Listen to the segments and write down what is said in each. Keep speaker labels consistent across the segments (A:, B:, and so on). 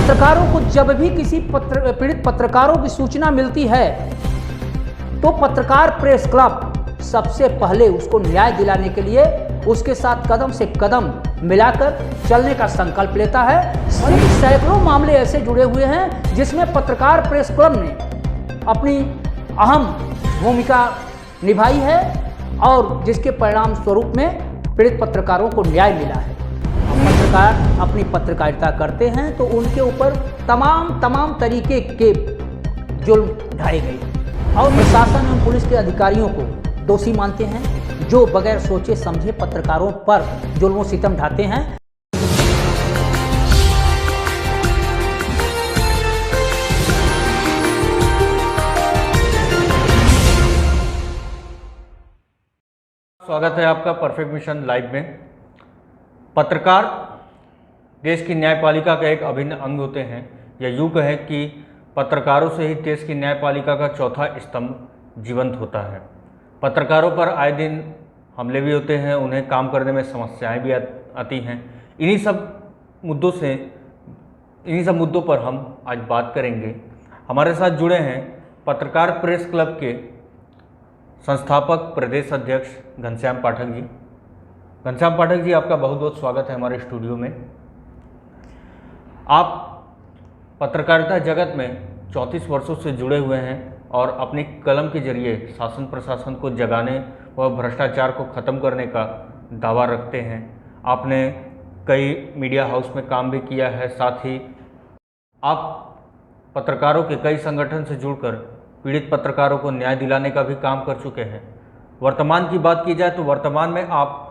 A: पत्रकारों को जब भी किसी पीड़ित पत्रकारों की सूचना मिलती है तो पत्रकार प्रेस क्लब सबसे पहले उसको न्याय दिलाने के लिए उसके साथ कदम से कदम मिलाकर चलने का संकल्प लेता है। सैकड़ों मामले ऐसे जुड़े हुए हैं जिसमें पत्रकार प्रेस क्लब ने अपनी अहम भूमिका निभाई है और जिसके परिणाम स्वरूप में पीड़ित पत्रकारों को न्याय मिला है। पत्रकार अपनी पत्रकारिता करते हैं तो उनके ऊपर तमाम तरीके के जुल्म ढाए गए और प्रशासन एवं पुलिस के अधिकारियों को दोषी मानते हैं जो बगैर सोचे समझे पत्रकारों पर जुल्म सितम ढाते हैं।
B: स्वागत है आपका परफेक्ट मिशन लाइव में। पत्रकार देश की न्यायपालिका का एक अभिन्न अंग होते हैं, या यूँ कहें कि पत्रकारों से ही देश की न्यायपालिका का चौथा स्तंभ जीवंत होता है। पत्रकारों पर आए दिन हमले भी होते हैं, उन्हें काम करने में समस्याएं भी आती हैं। इन्हीं सब मुद्दों पर हम आज बात करेंगे। हमारे साथ जुड़े हैं पत्रकार प्रेस क्लब के संस्थापक प्रदेश अध्यक्ष घनश्याम पाठक जी। घनश्याम पाठक जी, आपका बहुत बहुत स्वागत है हमारे स्टूडियो में। आप पत्रकारिता जगत में 34 वर्षों से जुड़े हुए हैं और अपनी कलम के जरिए शासन प्रशासन को जगाने व भ्रष्टाचार को ख़त्म करने का दावा रखते हैं। आपने कई मीडिया हाउस में काम भी किया है, साथ ही आप पत्रकारों के कई संगठन से जुड़कर पीड़ित पत्रकारों को न्याय दिलाने का भी काम कर चुके हैं। वर्तमान की बात की जाए तो वर्तमान में आप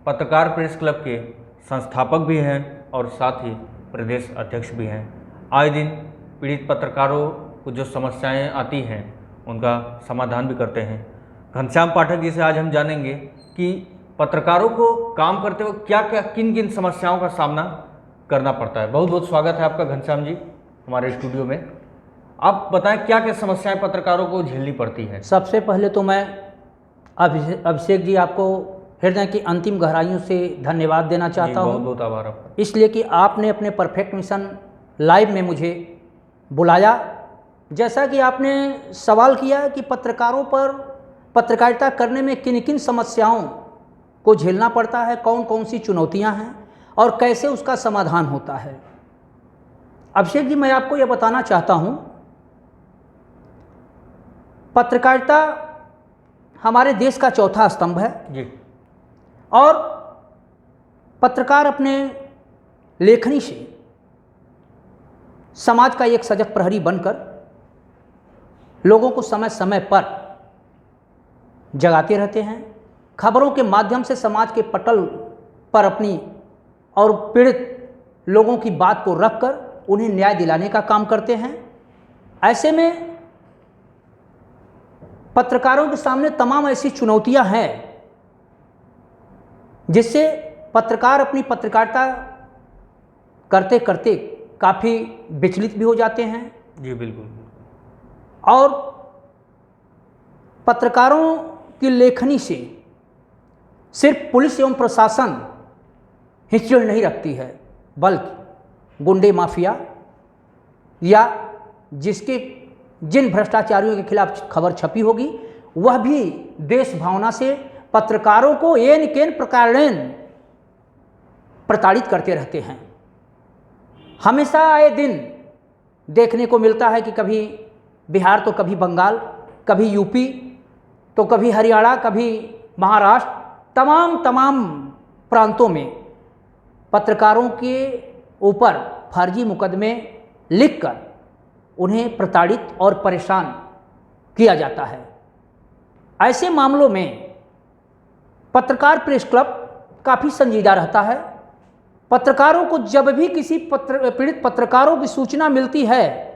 B: पत्रकार प्रेस क्लब के संस्थापक भी हैं और साथ ही प्रदेश अध्यक्ष भी हैं। आए दिन पीड़ित पत्रकारों को जो समस्याएं आती हैं उनका समाधान भी करते हैं। घनश्याम पाठक जी से आज हम जानेंगे कि पत्रकारों को काम करते वक्त किन किन समस्याओं का सामना करना पड़ता है। बहुत बहुत स्वागत है आपका घनश्याम जी हमारे स्टूडियो में। आप बताएं क्या क्या समस्याएं पत्रकारों को झेलनी पड़ती हैं।
A: सबसे पहले तो मैं अभिषेक जी आपको हृदय की अंतिम गहराइयों से धन्यवाद देना चाहता हूँ।
B: बहुत बहुत आभार आपका।
A: इसलिए कि आपने अपने परफेक्ट मिशन लाइव में मुझे बुलाया। जैसा कि आपने सवाल किया कि पत्रकारों पर पत्रकारिता करने में किन किन समस्याओं को झेलना पड़ता है, कौन कौन सी चुनौतियां हैं और कैसे उसका समाधान होता है। अभिषेक जी, मैं आपको यह बताना चाहता हूं, पत्रकारिता हमारे देश का चौथा स्तंभ है
B: जी।
A: और पत्रकार अपने लेखनी से समाज का एक सजग प्रहरी बनकर लोगों को समय समय पर जगाते रहते हैं। खबरों के माध्यम से समाज के पटल पर अपनी और पीड़ित लोगों की बात को रखकर उन्हें न्याय दिलाने का काम करते हैं। ऐसे में पत्रकारों के सामने तमाम ऐसी चुनौतियां हैं जिससे पत्रकार अपनी पत्रकारिता करते करते काफ़ी विचलित भी हो जाते हैं।
B: जी बिल्कुल।
A: और पत्रकारों की लेखनी से सिर्फ पुलिस एवं प्रशासन हिचड़ नहीं रखती है, बल्कि गुंडे माफिया या जिन भ्रष्टाचारियों के खिलाफ खबर छपी होगी वह भी देश भावना से पत्रकारों को एन केन प्रकारेण प्रताड़ित करते रहते हैं। हमेशा आए दिन देखने को मिलता है कि कभी बिहार तो कभी बंगाल, कभी यूपी तो कभी हरियाणा, कभी महाराष्ट्र, तमाम प्रांतों में पत्रकारों के ऊपर फर्जी मुकदमे लिखकर उन्हें प्रताड़ित और परेशान किया जाता है। ऐसे मामलों में पत्रकार प्रेस क्लब काफ़ी संजीदा रहता है। पत्रकारों को जब भी किसी पीड़ित पत्रकारों की सूचना मिलती है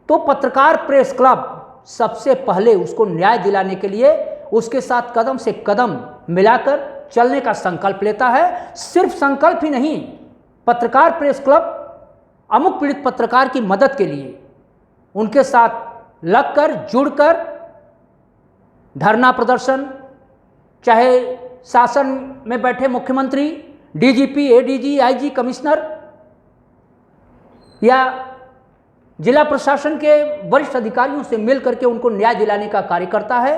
A: तो पत्रकार प्रेस क्लब सबसे पहले उसको न्याय दिलाने के लिए उसके साथ कदम से कदम मिलाकर चलने का संकल्प लेता है। सिर्फ संकल्प ही नहीं, पत्रकार प्रेस क्लब अमुक पीड़ित पत्रकार की मदद के लिए उनके साथ लगकर जुड़कर धरना प्रदर्शन, चाहे शासन में बैठे मुख्यमंत्री, डीजीपी, एडीजी, आईजी, कमिश्नर या जिला प्रशासन के वरिष्ठ अधिकारियों से मिल करके उनको न्याय दिलाने का कार्य करता है।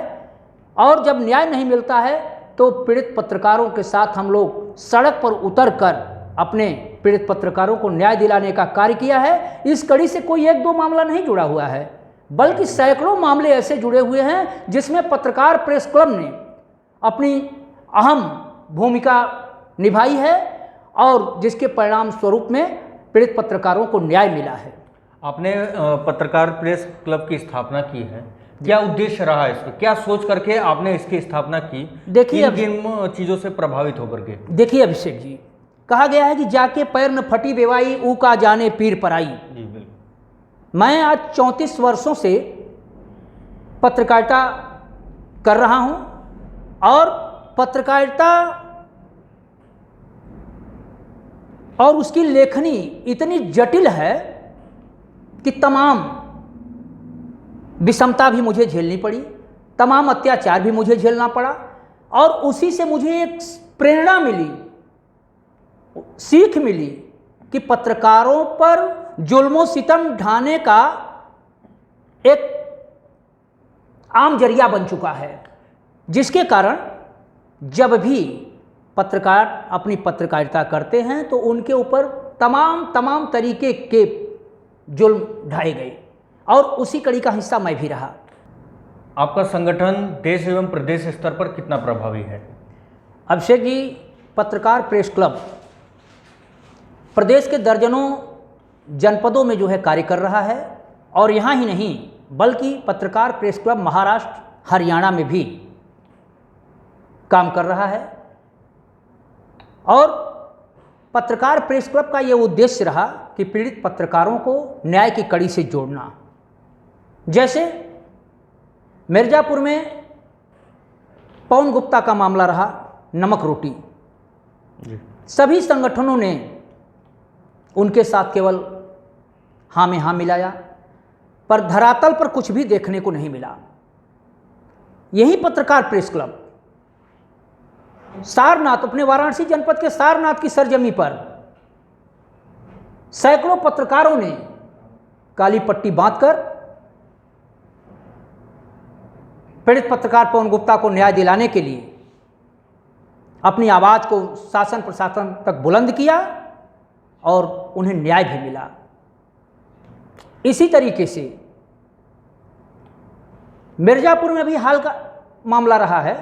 A: और जब न्याय नहीं मिलता है तो पीड़ित पत्रकारों के साथ हम लोग सड़क पर उतरकर अपने पीड़ित पत्रकारों को न्याय दिलाने का कार्य किया है। इस कड़ी से कोई एक दो मामला नहीं जुड़ा हुआ है, बल्कि सैकड़ों मामले ऐसे जुड़े हुए हैं जिसमें पत्रकार प्रेस क्लब ने अपनी अहम भूमिका निभाई है और जिसके परिणाम स्वरूप में पीड़ित पत्रकारों को न्याय मिला है।
B: आपने पत्रकार प्रेस क्लब की स्थापना की है, क्या उद्देश्य रहा इसका, क्या सोच करके आपने इसकी स्थापना की?
A: देखिए
B: किन चीज़ों से प्रभावित होकर के?
A: देखिए अभिषेक जी, कहा गया है कि जाके पैर न फटी बेवाई ऊ का जाने पीर पराई।
B: जी बिल्कुल।
A: मैं आज 34 वर्षों से पत्रकारिता कर रहा हूं और पत्रकारिता और उसकी लेखनी इतनी जटिल है कि तमाम विषमता भी मुझे झेलनी पड़ी, तमाम अत्याचार भी मुझे झेलना पड़ा और उसी से मुझे एक प्रेरणा मिली, सीख मिली कि पत्रकारों पर जुल्मों सितम ढाने का एक आम जरिया बन चुका है, जिसके कारण जब भी पत्रकार अपनी पत्रकारिता करते हैं तो उनके ऊपर तमाम तरीके के जुल्म ढाए गए और उसी कड़ी का हिस्सा मैं भी रहा।
B: आपका संगठन देश एवं प्रदेश स्तर पर कितना प्रभावी है?
A: अभिषेक जी, पत्रकार प्रेस क्लब प्रदेश के दर्जनों जनपदों में जो है कार्य कर रहा है और यहाँ ही नहीं बल्कि पत्रकार प्रेस क्लब महाराष्ट्र हरियाणा में भी काम कर रहा है। और पत्रकार प्रेस क्लब का ये उद्देश्य रहा कि पीड़ित पत्रकारों को न्याय की कड़ी से जोड़ना। जैसे मिर्ज़ापुर में पवन गुप्ता का मामला रहा, नमक रोटी, सभी संगठनों ने उनके साथ केवल हाँ में हाँ मिलाया, पर धरातल पर कुछ भी देखने को नहीं मिला। यही पत्रकार प्रेस क्लब सारनाथ, अपने वाराणसी जनपद के सारनाथ की सरजमी पर सैकड़ों पत्रकारों ने काली पट्टी बांधकर पीड़ित पत्रकार पवन गुप्ता को न्याय दिलाने के लिए अपनी आवाज़ को शासन प्रशासन तक बुलंद किया और उन्हें न्याय भी मिला। इसी तरीके से मिर्ज़ापुर में भी हाल का मामला रहा है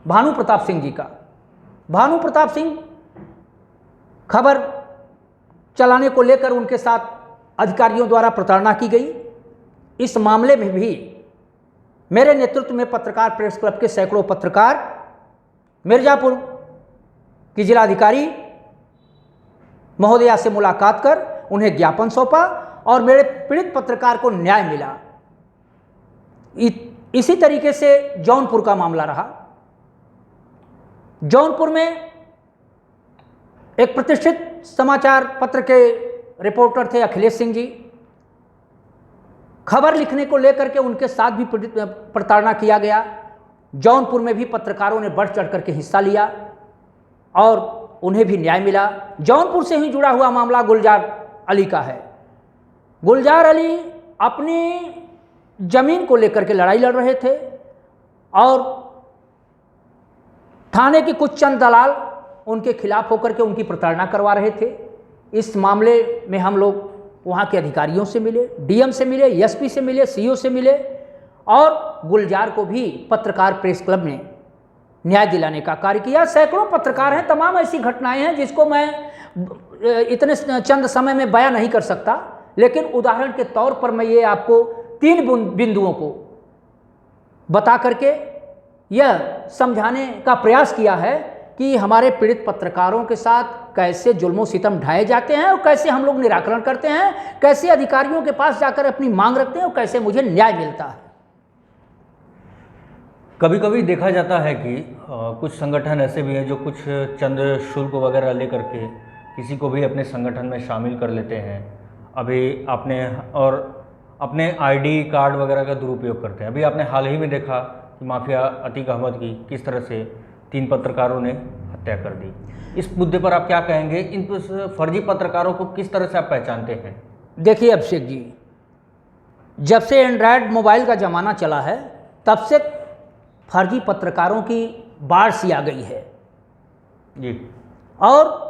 A: भानु प्रताप सिंह जी का। भानु प्रताप सिंह खबर चलाने को लेकर उनके साथ अधिकारियों द्वारा प्रताड़ना की गई। इस मामले में भी मेरे नेतृत्व में पत्रकार प्रेस क्लब के सैकड़ों पत्रकार मिर्ज़ापुर की जिलाधिकारी महोदया से मुलाकात कर उन्हें ज्ञापन सौंपा और मेरे पीड़ित पत्रकार को न्याय मिला। इसी तरीके से जौनपुर का मामला रहा। जौनपुर में एक प्रतिष्ठित समाचार पत्र के रिपोर्टर थे अखिलेश सिंह जी। खबर लिखने को लेकर के उनके साथ भी प्रताड़ना किया गया। जौनपुर में भी पत्रकारों ने बढ़ चढ़ करके हिस्सा लिया और उन्हें भी न्याय मिला। जौनपुर से ही जुड़ा हुआ मामला गुलजार अली का है। गुलजार अली अपनी जमीन को लेकर के लड़ाई लड़ रहे थे और थाने के कुछ चंद दलाल उनके खिलाफ होकर के उनकी प्रताड़ना करवा रहे थे। इस मामले में हम लोग वहाँ के अधिकारियों से मिले, डीएम से मिले, एसपी से मिले, सीओ से मिले और गुलजार को भी पत्रकार प्रेस क्लब ने न्याय दिलाने का कार्य किया। सैकड़ों पत्रकार हैं, तमाम ऐसी घटनाएं हैं जिसको मैं इतने चंद समय में बयां नहीं कर सकता, लेकिन उदाहरण के तौर पर मैं ये आपको 3 बिंदुओं को बता करके यह समझाने का प्रयास किया है कि हमारे पीड़ित पत्रकारों के साथ कैसे जुल्मों सितम ढाए जाते हैं और कैसे हम लोग निराकरण करते हैं, कैसे अधिकारियों के पास जाकर अपनी मांग रखते हैं और कैसे मुझे न्याय मिलता है।
B: कभी कभी देखा जाता है कि कुछ संगठन ऐसे भी हैं जो कुछ चंद शुल्क वगैरह लेकर के किसी को भी अपने संगठन में शामिल कर लेते हैं। अभी अपने आईडी कार्ड वगैरह का दुरुपयोग करते हैं। अभी आपने हाल ही में देखा कि माफिया अतीक अहमद की किस तरह से 3 पत्रकारों ने हत्या कर दी। इस मुद्दे पर आप क्या कहेंगे? इन फर्जी पत्रकारों को किस तरह से आप पहचानते हैं?
A: देखिए अभिषेक जी, जब से एंड्रॉयड मोबाइल का ज़माना चला है तब से फर्जी पत्रकारों की बाढ़ सी आ गई है
B: जी।
A: और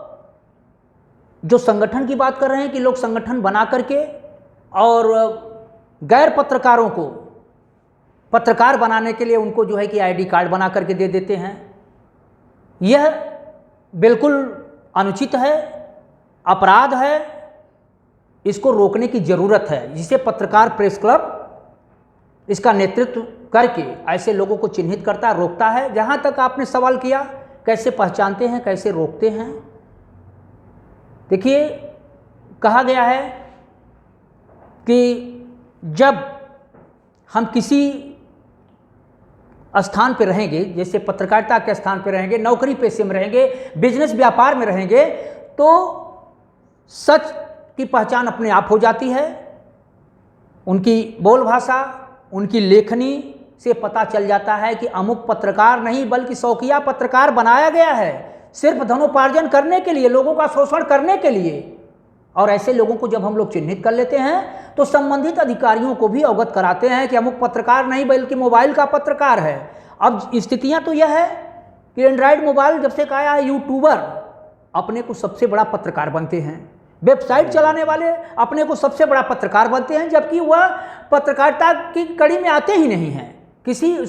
A: जो संगठन की बात कर रहे हैं कि लोग संगठन बना करके और गैर पत्रकारों को पत्रकार बनाने के लिए उनको जो है कि आईडी कार्ड बना करके दे देते हैं, यह बिल्कुल अनुचित है, अपराध है। इसको रोकने की ज़रूरत है, जिसे पत्रकार प्रेस क्लब इसका नेतृत्व करके ऐसे लोगों को चिन्हित करता है, रोकता है। जहाँ तक आपने सवाल किया कैसे पहचानते हैं, कैसे रोकते हैं, देखिए कहा गया है कि जब हम किसी स्थान पर रहेंगे, जैसे पत्रकारिता के स्थान पर रहेंगे, नौकरी पेशे में रहेंगे, बिजनेस व्यापार में रहेंगे, तो सच की पहचान अपने आप हो जाती है। उनकी बोल भाषा, उनकी लेखनी से पता चल जाता है कि अमुक पत्रकार नहीं बल्कि शौकिया पत्रकार बनाया गया है, सिर्फ धनोपार्जन करने के लिए, लोगों का शोषण करने के लिए। और ऐसे लोगों को जब हम लोग चिन्हित कर लेते हैं तो संबंधित अधिकारियों को भी अवगत कराते हैं कि अमुक पत्रकार नहीं बल्कि मोबाइल का पत्रकार है। अब स्थितियां तो यह है कि एंड्रॉयड मोबाइल जब से आया है, यूट्यूबर अपने को सबसे बड़ा पत्रकार बनते हैं, वेबसाइट चलाने वाले अपने को सबसे बड़ा पत्रकार बनते हैं, जबकि वह पत्रकारिता की कड़ी में आते ही नहीं हैं। किसी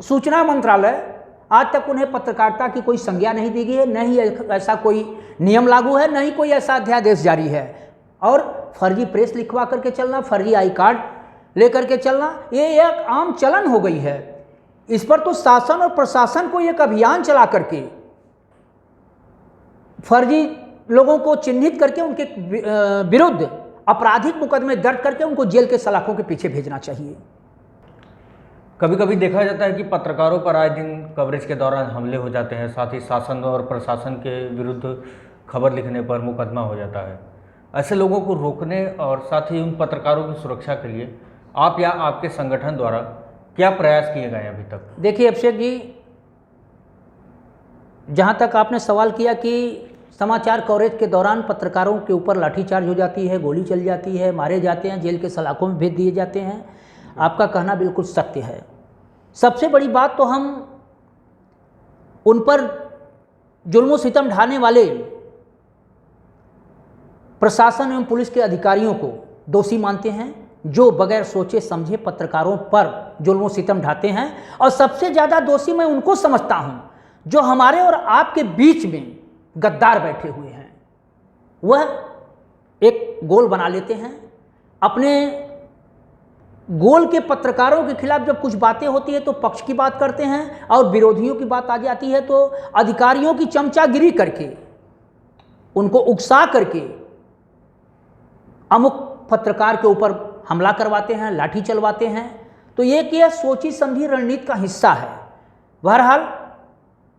A: सूचना मंत्रालय आज तक उन्हें पत्रकारिता की कोई संज्ञा नहीं दी गई है, न ही ऐसा कोई नियम लागू है, न ही कोई ऐसा अध्यादेश जारी है। और फर्जी प्रेस लिखवा करके चलना, फर्जी आई कार्ड लेकर के चलना, ये एक आम चलन हो गई है। इस पर तो शासन और प्रशासन को एक अभियान चला करके फर्जी लोगों को चिन्हित करके उनके विरुद्ध आपराधिक मुकदमे दर्ज करके उनको जेल के सलाखों के पीछे भेजना चाहिए।
B: कभी कभी देखा जाता है कि पत्रकारों पर आए दिन कवरेज के दौरान हमले हो जाते हैं, साथ ही शासन और प्रशासन के विरुद्ध खबर लिखने पर मुकदमा हो जाता है। ऐसे लोगों को रोकने और साथ ही उन पत्रकारों की सुरक्षा के लिए आप या आपके संगठन द्वारा क्या प्रयास किए गए अभी तक?
A: देखिए अभिषेक जी, जहाँ तक आपने सवाल किया कि समाचार कवरेज के दौरान पत्रकारों के ऊपर लाठीचार्ज हो जाती है, गोली चल जाती है, मारे जाते हैं, जेल के सलाखों में भेज दिए जाते हैं, आपका कहना बिल्कुल सत्य है। सबसे बड़ी बात तो हम उन पर जुल्म सितम ढाने वाले प्रशासन एवं पुलिस के अधिकारियों को दोषी मानते हैं, जो बगैर सोचे समझे पत्रकारों पर जुल्म सितम ढाते हैं। और सबसे ज़्यादा दोषी मैं उनको समझता हूँ जो हमारे और आपके बीच में गद्दार बैठे हुए हैं। वह एक गोल बना लेते हैं, अपने गोल के पत्रकारों के खिलाफ जब कुछ बातें होती है तो पक्ष की बात करते हैं, और विरोधियों की बात आ जाती है तो अधिकारियों की चमचागिरी करके उनको उकसा करके अमुक पत्रकार के ऊपर हमला करवाते हैं, लाठी चलवाते हैं। तो ये कि सोची समझी रणनीति का हिस्सा है। बहरहाल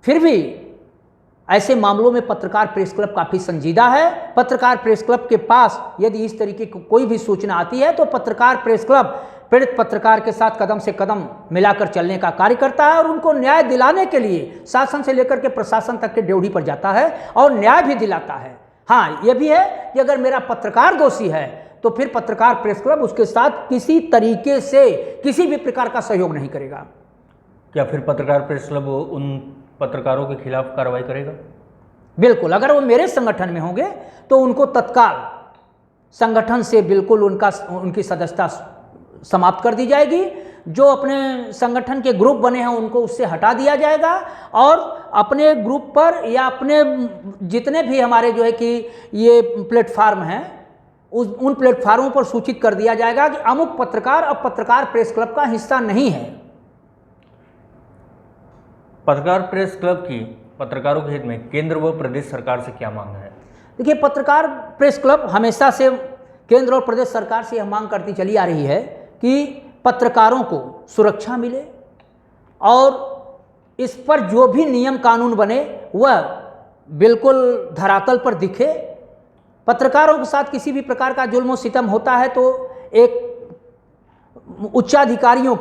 A: फिर भी ऐसे मामलों में पत्रकार प्रेस क्लब काफ़ी संजीदा है। पत्रकार प्रेस क्लब के पास यदि इस तरीके की कोई भी सूचना आती है तो पत्रकार प्रेस क्लब पीड़ित पत्रकार के साथ कदम से कदम मिलाकर चलने का कार्य करता है और उनको न्याय दिलाने के लिए शासन से लेकर के प्रशासन तक के ड्योढ़ी पर जाता है और न्याय भी दिलाता है। हाँ, यह भी है कि अगर मेरा पत्रकार दोषी है तो फिर पत्रकार प्रेस क्लब उसके साथ किसी तरीके से किसी भी प्रकार का सहयोग नहीं करेगा।
B: क्या फिर पत्रकार प्रेस क्लब उन पत्रकारों के खिलाफ कार्रवाई करेगा?
A: बिल्कुल, अगर वो मेरे संगठन में होंगे तो उनको तत्काल संगठन से बिल्कुल उनकी सदस्यता समाप्त कर दी जाएगी। जो अपने संगठन के ग्रुप बने हैं उनको उससे हटा दिया जाएगा और अपने ग्रुप पर या अपने जितने भी हमारे जो है कि ये प्लेटफार्म हैं उन प्लेटफार्मों पर सूचित कर दिया जाएगा कि अमुक पत्रकार अब पत्रकार प्रेस क्लब का हिस्सा नहीं है।
B: पत्रकार प्रेस क्लब की पत्रकारों के हित में केंद्र व प्रदेश सरकार से क्या मांग है?
A: देखिए, पत्रकार प्रेस क्लब हमेशा से केंद्र और प्रदेश सरकार से यह मांग करती चली आ रही है कि पत्रकारों को सुरक्षा मिले और इस पर जो भी नियम कानून बने वह बिल्कुल धरातल पर दिखे। पत्रकारों के साथ किसी भी प्रकार का जुल्म सितम होता है तो एक उच्चाधिकारियों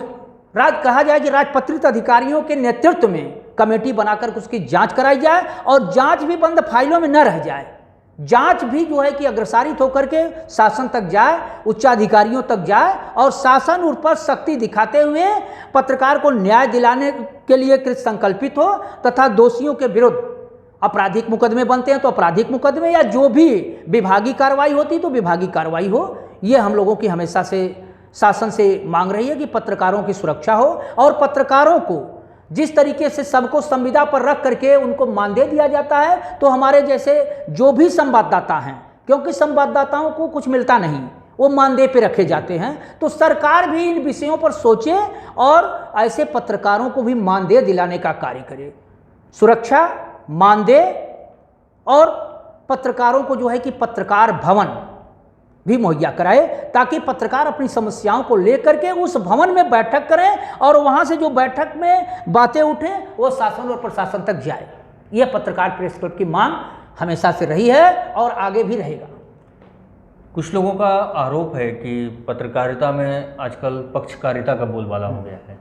A: कहा जाए कि राजपत्रित अधिकारियों के नेतृत्व में कमेटी बनाकर उसकी जांच कराई जाए और जांच भी बंद फाइलों में न रह जाए। जांच भी जो है कि अग्रसारित होकर के शासन तक जाए, उच्चाधिकारियों तक जाए और शासन उस पर शक्ति दिखाते हुए पत्रकार को न्याय दिलाने के लिए कृत संकल्पित हो तथा दोषियों के विरुद्ध आपराधिक मुकदमे बनते हैं तो आपराधिक मुकदमे या जो भी विभागीय कार्रवाई होती तो विभागीय कार्रवाई हो। ये हम लोगों की हमेशा से शासन से मांग रही है कि पत्रकारों की सुरक्षा हो और पत्रकारों को जिस तरीके से सबको संविदा पर रख करके उनको मानदेय दिया जाता है तो हमारे जैसे जो भी संवाददाता हैं, क्योंकि संवाददाताओं को कुछ मिलता नहीं, वो मानदेय पे रखे जाते हैं, तो सरकार भी इन विषयों पर सोचे और ऐसे पत्रकारों को भी मानदेय दिलाने का कार्य करे। सुरक्षा, मानदेय और पत्रकारों को जो है कि पत्रकार भवन भी मुहैया कराए ताकि पत्रकार अपनी समस्याओं को लेकर के उस भवन में बैठक करें और वहां से जो बैठक में बातें उठें वो शासन और प्रशासन तक जाए। यह पत्रकार प्रेस क्लब की मांग हमेशा से रही है और आगे भी रहेगा।
B: कुछ लोगों का आरोप है कि पत्रकारिता में आजकल पक्षकारिता का बोलबाला हो गया है,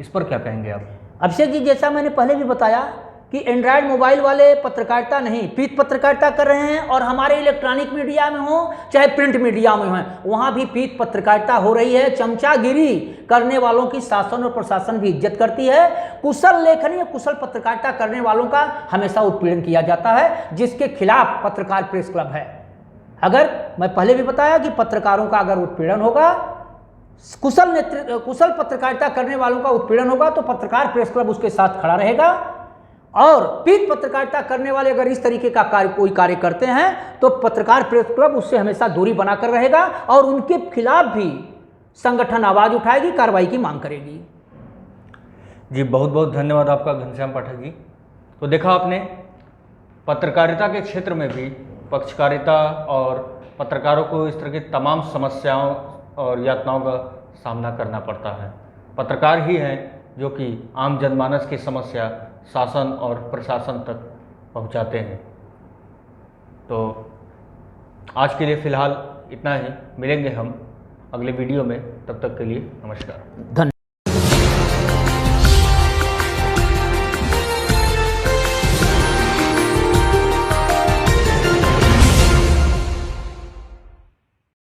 B: इस पर क्या कहेंगे आप?
A: अभिषेक जी, जैसा मैंने पहले भी बताया कि एंड्रॉयड मोबाइल वाले पत्रकारिता नहीं, पीठ पत्रकारिता कर रहे हैं और हमारे इलेक्ट्रॉनिक मीडिया में हो चाहे प्रिंट मीडिया में हो वहाँ भी पीठ पत्रकारिता हो रही है। चमचागिरी करने वालों की शासन और प्रशासन भी इज्जत करती है। कुशल लेखनी, कुशल पत्रकारिता करने वालों का हमेशा उत्पीड़न किया जाता है, जिसके खिलाफ पत्रकार प्रेस क्लब है। अगर मैं पहले भी बताया कि पत्रकारों का अगर उत्पीड़न होगा, कुशल पत्रकारिता करने वालों का उत्पीड़न होगा तो पत्रकार प्रेस क्लब उसके साथ खड़ा रहेगा और पीठ पत्रकारिता करने वाले अगर इस तरीके का कोई कार्य करते हैं तो पत्रकार प्रेस क्लब उससे हमेशा दूरी बनाकर रहेगा और उनके खिलाफ भी संगठन आवाज उठाएगी, कार्रवाई की मांग करेगी।
B: जी बहुत बहुत धन्यवाद आपका घनश्याम पाठक जी। तो देखा आपने, पत्रकारिता के क्षेत्र में भी पक्षकारिता और पत्रकारों को इस तरह की तमाम समस्याओं और यातनाओं का सामना करना पड़ता है। पत्रकार ही हैं जो कि आम जनमानस की समस्या शासन और प्रशासन तक पहुंचाते हैं। तो आज के लिए फ़िलहाल इतना ही, मिलेंगे हम अगले वीडियो में, तब तक के लिए नमस्कार।
A: धन्यवाद।